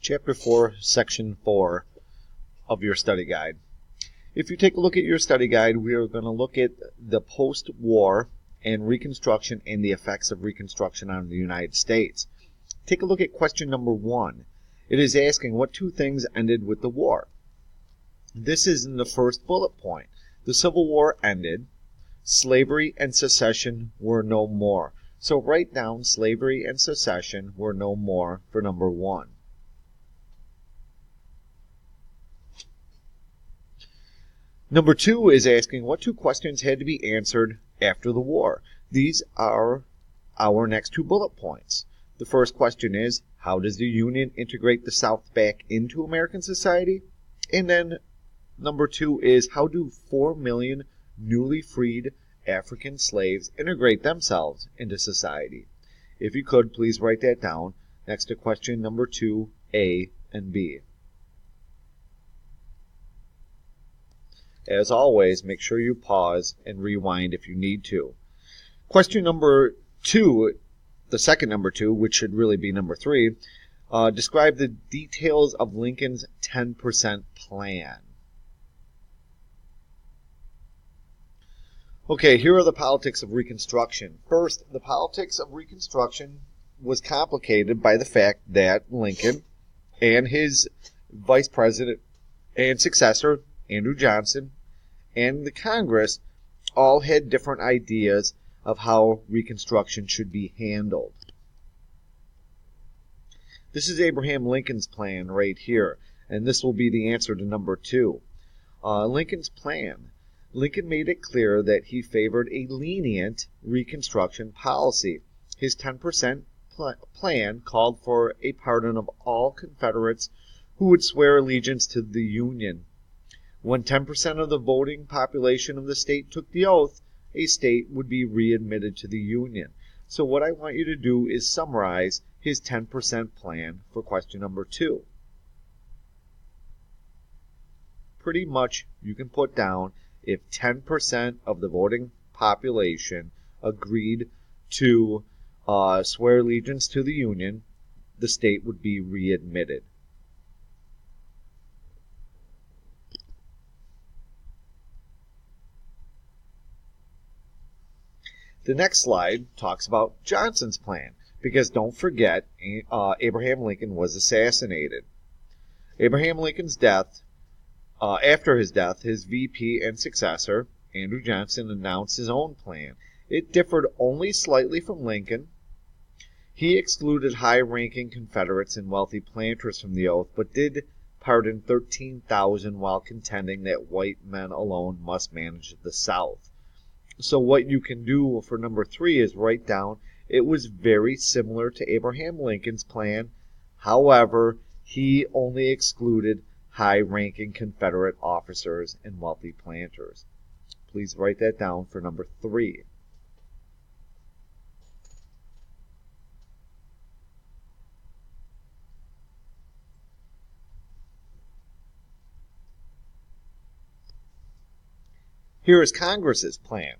Chapter 4, Section 4 of your study guide. If you take a look at your study guide, we are going to look at the post-war and Reconstruction and the effects of Reconstruction on the United States. Take a look at question number 1. It is asking what two things ended with the war. This is in the first bullet point. The Civil War ended. Slavery and secession were no more. So write down slavery and secession were no more for number 1. Number 2 is asking what two questions had to be answered after the war. These are our next two bullet points. The first question is, how does the Union integrate the South back into American society? And then number 2 is, how do 4 million newly freed African slaves integrate themselves into society? If you could, please write that down next to question number 2, A and B. As always, make sure you pause and rewind if you need to. Question number 2, the second number 2, which should really be number 3, describe the details of Lincoln's 10% plan. Okay, here are the politics of Reconstruction. First, the politics of Reconstruction was complicated by the fact that Lincoln and his vice president and successor, Andrew Johnson, and the Congress all had different ideas of how Reconstruction should be handled. This is Abraham Lincoln's plan right here, and this will be the answer to number 2. Lincoln's plan. Lincoln made it clear that he favored a lenient Reconstruction policy. His 10% plan called for a pardon of all Confederates who would swear allegiance to the Union. When 10% of the voting population of the state took the oath, a state would be readmitted to the Union. So what I want you to do is summarize his 10% plan for question number 2. Pretty much you can put down if 10% of the voting population agreed to swear allegiance to the Union, the state would be readmitted. The next slide talks about Johnson's plan, because don't forget, Abraham Lincoln was assassinated. Abraham Lincoln's death, after his death, his VP and successor, Andrew Johnson, announced his own plan. It differed only slightly from Lincoln. He excluded high-ranking Confederates and wealthy planters from the oath, but did pardon 13,000 while contending that white men alone must manage the South. So what you can do for number 3 is write down, it was very similar to Abraham Lincoln's plan. However, he only excluded high-ranking Confederate officers and wealthy planters. Please write that down for number 3. Here is Congress's plan.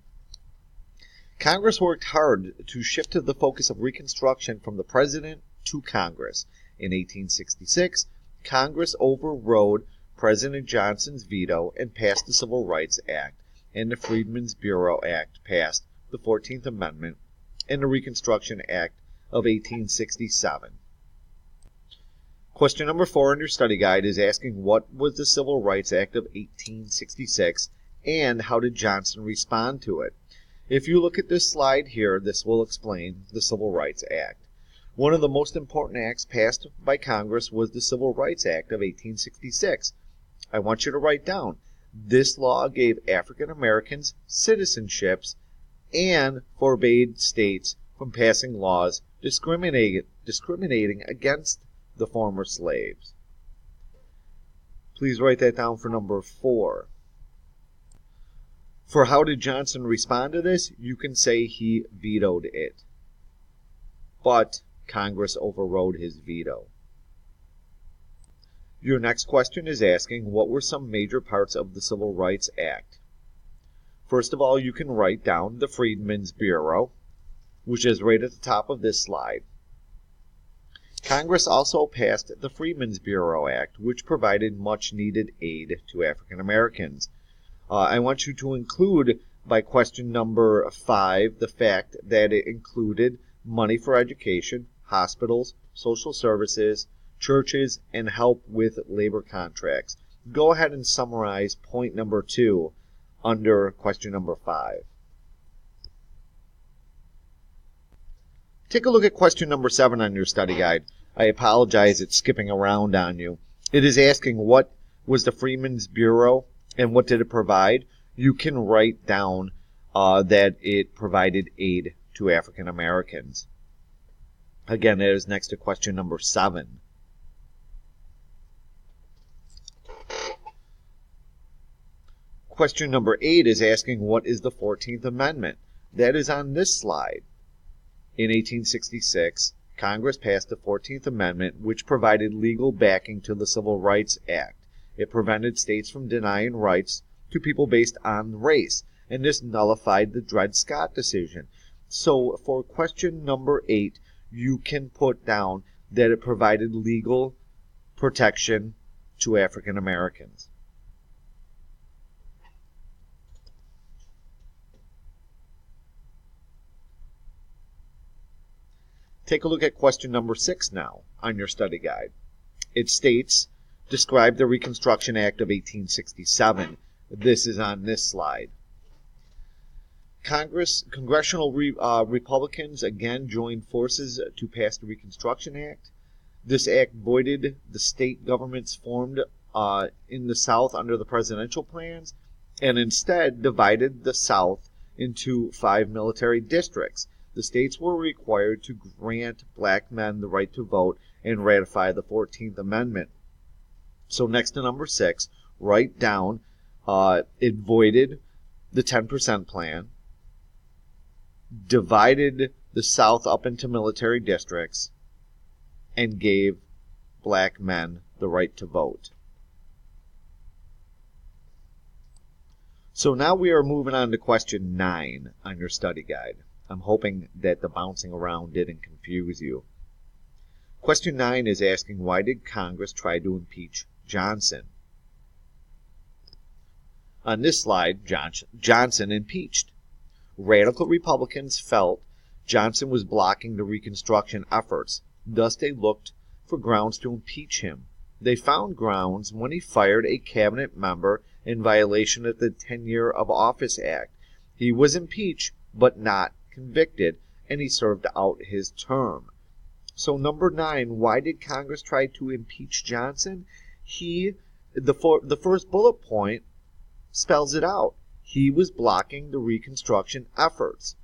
Congress worked hard to shift the focus of Reconstruction from the President to Congress. In 1866, Congress overrode President Johnson's veto and passed the Civil Rights Act, and the Freedmen's Bureau Act passed the 14th Amendment, and the Reconstruction Act of 1867. Question number 4 in your study guide is asking what was the Civil Rights Act of 1866 and how did Johnson respond to it? If you look at this slide here, this will explain the Civil Rights Act. One of the most important acts passed by Congress was the Civil Rights Act of 1866. I want you to write down, this law gave African Americans citizenships and forbade states from passing laws discriminating against the former slaves. Please write that down for number 4. For how did Johnson respond to this? You can say he vetoed it. But Congress overrode his veto. Your next question is asking what were some major parts of the Civil Rights Act. First of all, you can write down the Freedmen's Bureau, which is right at the top of this slide. Congress also passed the Freedmen's Bureau Act, which provided much-needed aid to African Americans. I want you to include, by question number 5, the fact that it included money for education, hospitals, social services, churches, and help with labor contracts. Go ahead and summarize point number 2 under question number 5. Take a look at question number 7 on your study guide. I apologize, it's skipping around on you. It is asking what was the Freedmen's Bureau and what did it provide. You can write down that it provided aid to African Americans. Again, that is next to question number 7. Question number 8 is asking what is the 14th Amendment. That is on this slide. In 1866, Congress passed the 14th Amendment, which provided legal backing to the Civil Rights Act. It prevented states from denying rights to people based on race, and this nullified the Dred Scott decision. So for question number 8, you can put down that it provided legal protection to African Americans. Take a look at question number 6 now on your study guide. It states, describe the Reconstruction Act of 1867. This is on this slide. Congressional Republicans again joined forces to pass the Reconstruction Act. This act voided the state governments formed in the South under the presidential plans and instead divided the South into 5 military districts. The states were required to grant black men the right to vote and ratify the 14th Amendment. So next to number 6, write down it voided the 10% plan, divided the South up into military districts, and gave black men the right to vote. So now we are moving on to question 9 on your study guide. I'm hoping that the bouncing around didn't confuse you. Question 9 is asking, why did Congress try to impeach Johnson? On this slide, Johnson impeached. Radical Republicans felt Johnson was blocking the Reconstruction efforts. Thus, they looked for grounds to impeach him. They found grounds when he fired a cabinet member in violation of the Tenure of Office Act. He was impeached, but not convicted, and he served out his term. So number 9, why did Congress try to impeach Johnson? The first bullet point spells it out. He was blocking the Reconstruction efforts.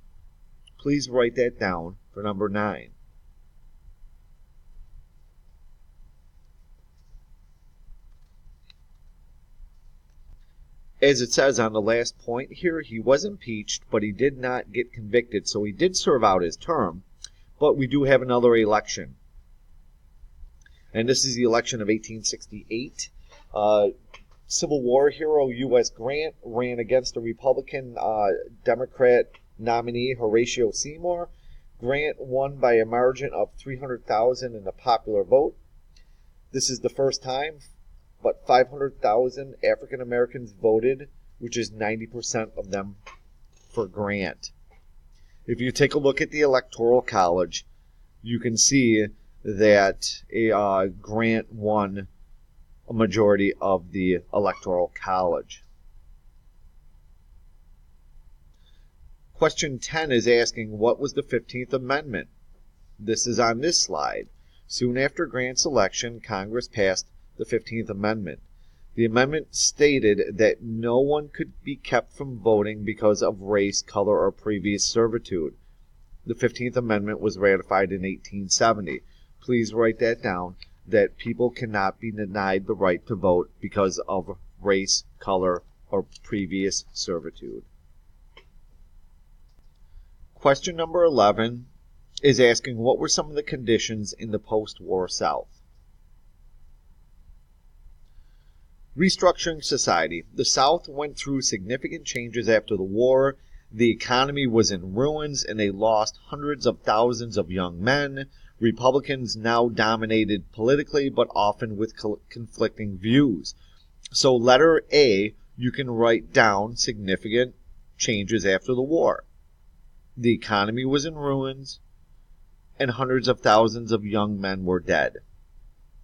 Please write that down for number 9. As it says on the last point here, he was impeached, but he did not get convicted, so he did serve out his term, but we do have another election. And this is the election of 1868. Civil War hero U.S. Grant ran against the Republican Democrat nominee Horatio Seymour. Grant won by a margin of 300,000 in the popular vote. This is the first time, but 500,000 African Americans voted, which is 90% of them for Grant. If you take a look at the Electoral College, you can see that Grant won a majority of the Electoral College. Question 10 is asking, what was the 15th Amendment? This is on this slide. Soon after Grant's election, Congress passed the 15th Amendment. The amendment stated that no one could be kept from voting because of race, color, or previous servitude. The 15th Amendment was ratified in 1870. Please write that down, that people cannot be denied the right to vote because of race, color, or previous servitude. Question number 11 is asking, what were some of the conditions in the post-war South? Restructuring society. The South went through significant changes after the war. The economy was in ruins, and they lost hundreds of thousands of young men. Republicans now dominated politically, but often with conflicting views. So letter A, you can write down significant changes after the war. The economy was in ruins, and hundreds of thousands of young men were dead.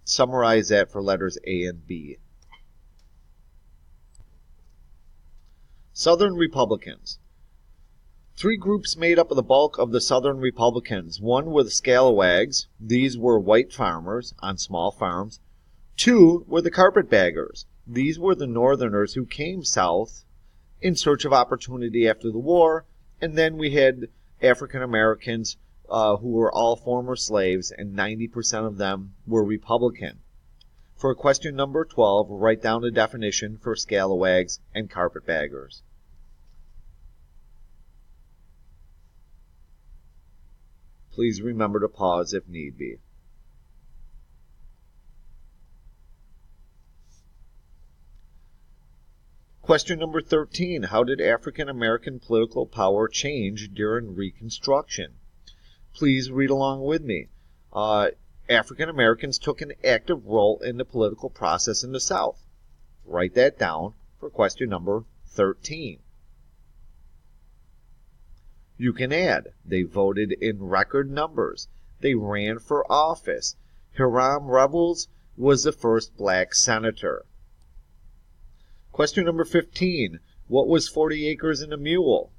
Summarize that for letters A and B. Southern Republicans. Three groups made up the bulk of the Southern Republicans. One were the scalawags. These were white farmers on small farms. Two were the carpetbaggers. These were the Northerners who came south in search of opportunity after the war. And then we had African Americans who were all former slaves, and 90% of them were Republican. For question number 12, write down a definition for scalawags and carpetbaggers. Please remember to pause if need be. Question number 13. How did African American political power change during Reconstruction? Please read along with me. African Americans took an active role in the political process in the South. Write that down for question number 13. You can add, they voted in record numbers. They ran for office. Hiram Revels was the first black senator. Question number 15. What was 40 acres and a mule?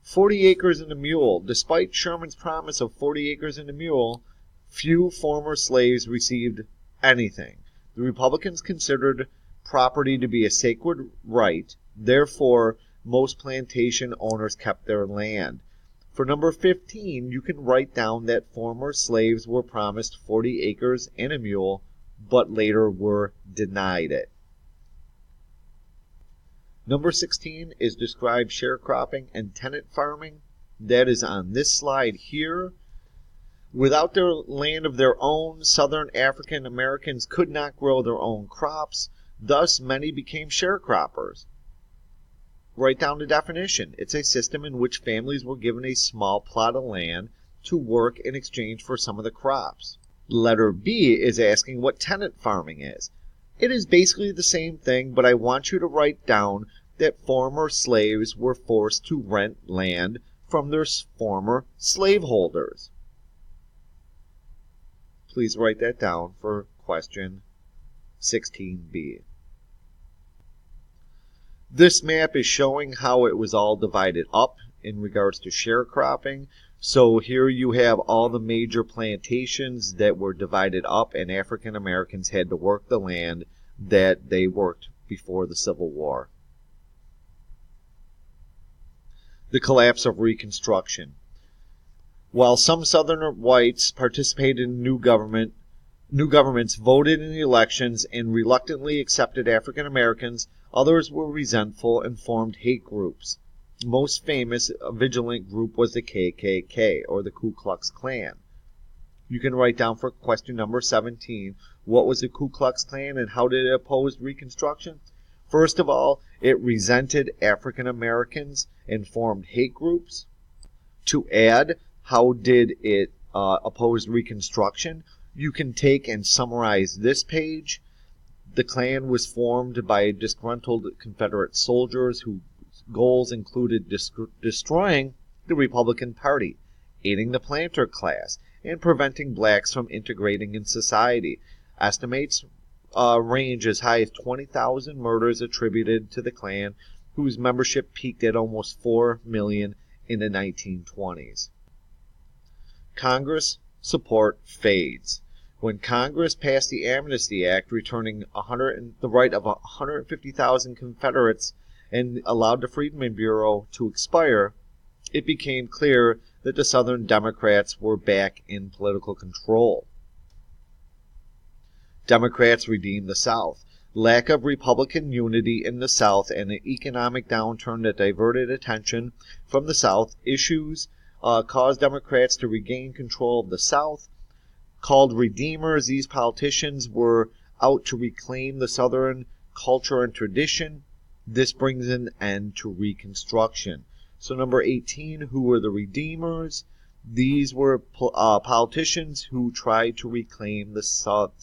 40 acres and a mule. Despite Sherman's promise of 40 acres and a mule, few former slaves received anything. The Republicans considered property to be a sacred right. Therefore, most plantation owners kept their land. For number 15, you can write down that former slaves were promised 40 acres and a mule, but later were denied it. Number 16 is describe sharecropping and tenant farming. That is on this slide here. Without their land of their own, Southern African Americans could not grow their own crops. Thus, many became sharecroppers. Write down the definition. It's a system in which families were given a small plot of land to work in exchange for some of the crops. Letter B is asking what tenant farming is. It is basically the same thing, but I want you to write down that former slaves were forced to rent land from their former slaveholders. Please write that down for question 16B. This map is showing how it was all divided up in regards to sharecropping. So here you have all the major plantations that were divided up, and African Americans had to work the land that they worked before the Civil War. The collapse of Reconstruction. While some Southern whites participated in new governments voted in the elections and reluctantly accepted African Americans, others were resentful and formed hate groups. Most famous vigilant group was the KKK, or the Ku Klux Klan. You can write down for question number 17, what was the Ku Klux Klan and how did it oppose Reconstruction? First of all, it resented African Americans and formed hate groups. To add, how did it oppose Reconstruction? You can take and summarize this page. The Klan was formed by disgruntled Confederate soldiers whose goals included destroying the Republican Party, aiding the planter class, and preventing blacks from integrating in society. Estimates range as high as 20,000 murders attributed to the Klan, whose membership peaked at almost 4 million in the 1920s. Congress support fades. When Congress passed the Amnesty Act, returning the right of 150,000 Confederates and allowed the Freedmen Bureau to expire, it became clear that the Southern Democrats were back in political control. Democrats redeemed the South. Lack of Republican unity in the South and an economic downturn that diverted attention from the South issues caused Democrats to regain control of the South. Called redeemers, these politicians were out to reclaim the Southern culture and tradition. This brings an end to Reconstruction. So number 18, who were the redeemers? These were politicians who tried to reclaim the South